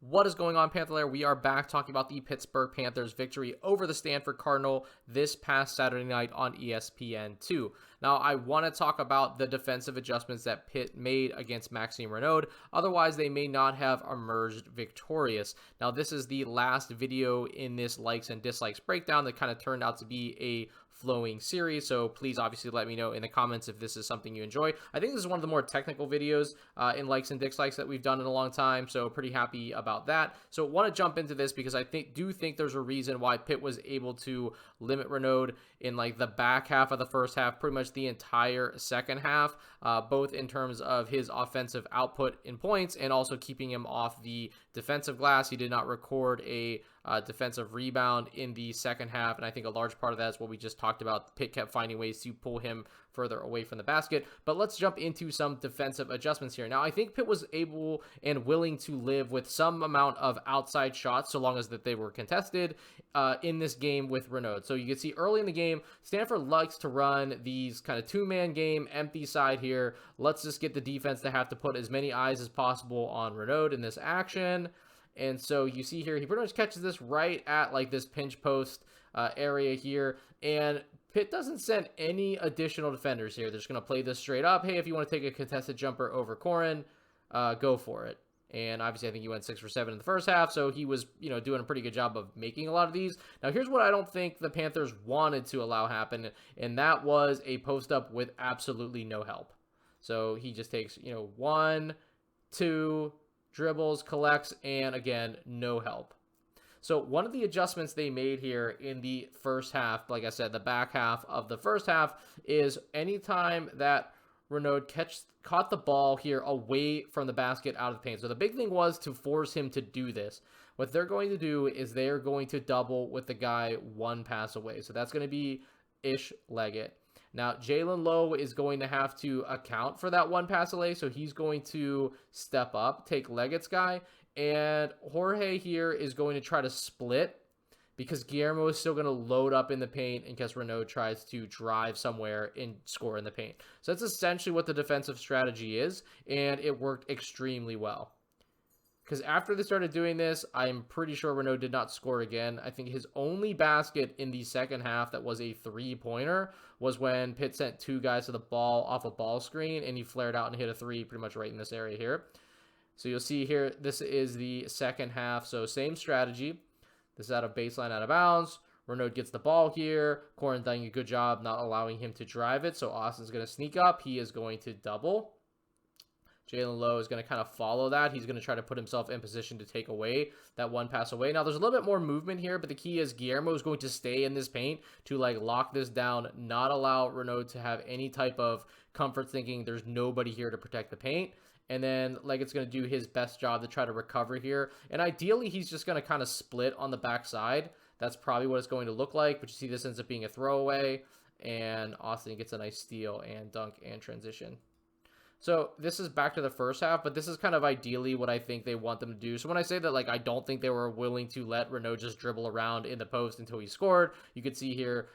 What is going on, Panther Lair? We are back talking about the Pittsburgh Panthers' victory over the Stanford Cardinal this past Saturday night on ESPN2. Now, I want to talk about the defensive adjustments that Pitt made against Maxime Renaud. Otherwise, they may not have emerged victorious. Now, this is the last video in this likes and dislikes breakdown that kind of turned out to be a flowing series, so please obviously let me know in the comments if this is something you enjoy. I think this is one of the more technical videos in likes and dislikes that we've done in a long time, so pretty happy about that. So want to jump into this because I do think there's a reason why Pitt was able to limit Renaud in like the back half of the first half, pretty much the entire second half, both in terms of his offensive output in points and also keeping him off the defensive glass. He did not record a defensive rebound in the second half, and I think a large part of that is what we just talked about. Pitt kept finding ways to pull him further away from the basket. But let's jump into some defensive adjustments here. Now, I think Pitt was able and willing to live with some amount of outside shots, so long as that they were contested in this game with Renaud. So you can see early in the game, Stanford likes to run these kind of two-man game, empty side here. Let's just get the defense to have to put as many eyes as possible on Renaud in this action. And so you see here, he pretty much catches this right at like this pinch post area here. And Pitt doesn't send any additional defenders here. They're just going to play this straight up. Hey, if you want to take a contested jumper over Corin, go for it. And obviously, I think he went 6 for 7 in the first half, so he was, doing a pretty good job of making a lot of these. Now, here's what I don't think the Panthers wanted to allow happen, and that was a post-up with absolutely no help. So he just takes, 1, 2, dribbles, collects, and again, no help. So one of the adjustments they made here in the first half, like I said, the back half of the first half, is anytime that Renaud caught the ball here away from the basket out of the paint. So the big thing was to force him to do this. What they're going to do is they're going to double with the guy one pass away. So that's going to be Ish Leggett. Now, Jalen Lowe is going to have to account for that one pass away, so he's going to step up, take Leggett's guy, and Jorge here is going to try to split because Guillermo is still going to load up in the paint in case Renaud tries to drive somewhere and score in the paint. So that's essentially what the defensive strategy is, and it worked extremely well. Because after they started doing this, I'm pretty sure Renaud did not score again. I think his only basket in the second half that was a three-pointer was when Pitt sent two guys to the ball off a ball screen, and he flared out and hit a three pretty much right in this area here. So you'll see here, this is the second half. So same strategy. This is out of baseline, out of bounds. Renaud gets the ball here. Corin doing a good job not allowing him to drive it. So Austin's going to sneak up. He is going to double. Jalen Lowe is going to kind of follow that. He's going to try to put himself in position to take away that one pass away. Now, there's a little bit more movement here, but the key is Guillermo is going to stay in this paint to like lock this down, not allow Renaud to have any type of comfort thinking there's nobody here to protect the paint. And then Leggett's going to do his best job to try to recover here. And ideally, he's just going to kind of split on the backside. That's probably what it's going to look like. But you see this ends up being a throwaway. And Austin gets a nice steal and dunk and transition. So this is back to the first half, but this is kind of ideally what I think they want them to do. So when I say that, like, I don't think they were willing to let Renaud just dribble around in the post until he scored. You could see here,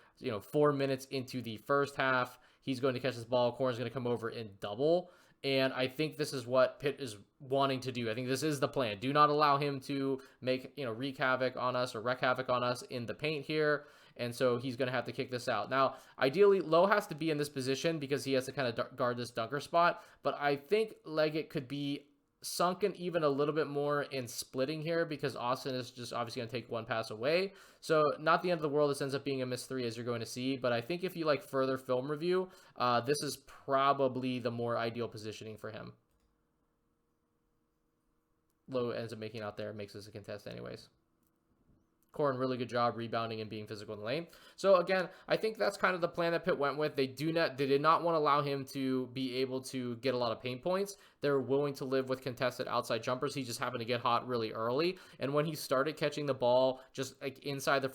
4 minutes into the first half, he's going to catch this ball. Corin's going to come over and double. And I think this is what Pitt is wanting to do. I think this is the plan. Do not allow him to make, wreak havoc on us or wreak havoc on us in the paint here. And so he's going to have to kick this out. Now, ideally, Lowe has to be in this position because he has to kind of guard this dunker spot. But I think Leggett could be sunken even a little bit more in splitting here because Austin is just obviously going to take one pass away. So not the end of the world. This ends up being a missed three as you're going to see. But I think if you like further film review, this is probably the more ideal positioning for him. Lowe ends up making out there, makes this a contest anyways. Corin, really good job rebounding and being physical in the lane. So again, I think that's kind of the plan that Pitt went with. They did not want to allow him to be able to get a lot of paint points. They're willing to live with contested outside jumpers. He just happened to get hot really early. And when he started catching the ball just like inside the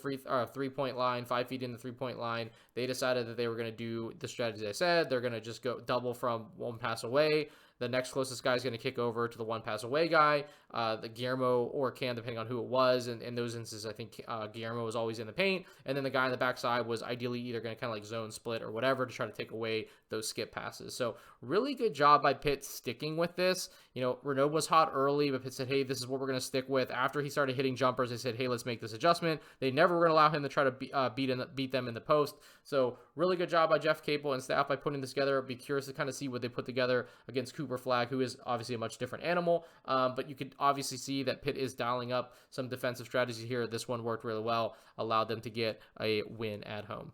three-point line, 5 feet in the three-point line, they decided that they were going to do the strategy I said. They're going to just go double from one pass away. the next closest guy is going to kick over to the one pass away guy, the Guillermo or Cam, depending on who it was. And in those instances, I think Guillermo was always in the paint. And then the guy on the backside was ideally either going to kind of like zone split or whatever to try to take away those skip passes. So really good job by Pitt sticking with this. Renaud was hot early, but Pitt said, hey, this is what we're going to stick with. After he started hitting jumpers, they said, hey, let's make this adjustment. They never were going to allow him to try to beat them in the post. So really good job by Jeff Capel and staff by putting this together. Be curious to kind of see what they put together against Cooper Flagg, who is obviously a much different animal. But you could obviously see that Pitt is dialing up some defensive strategy here. This one worked really well, allowed them to get a win at home.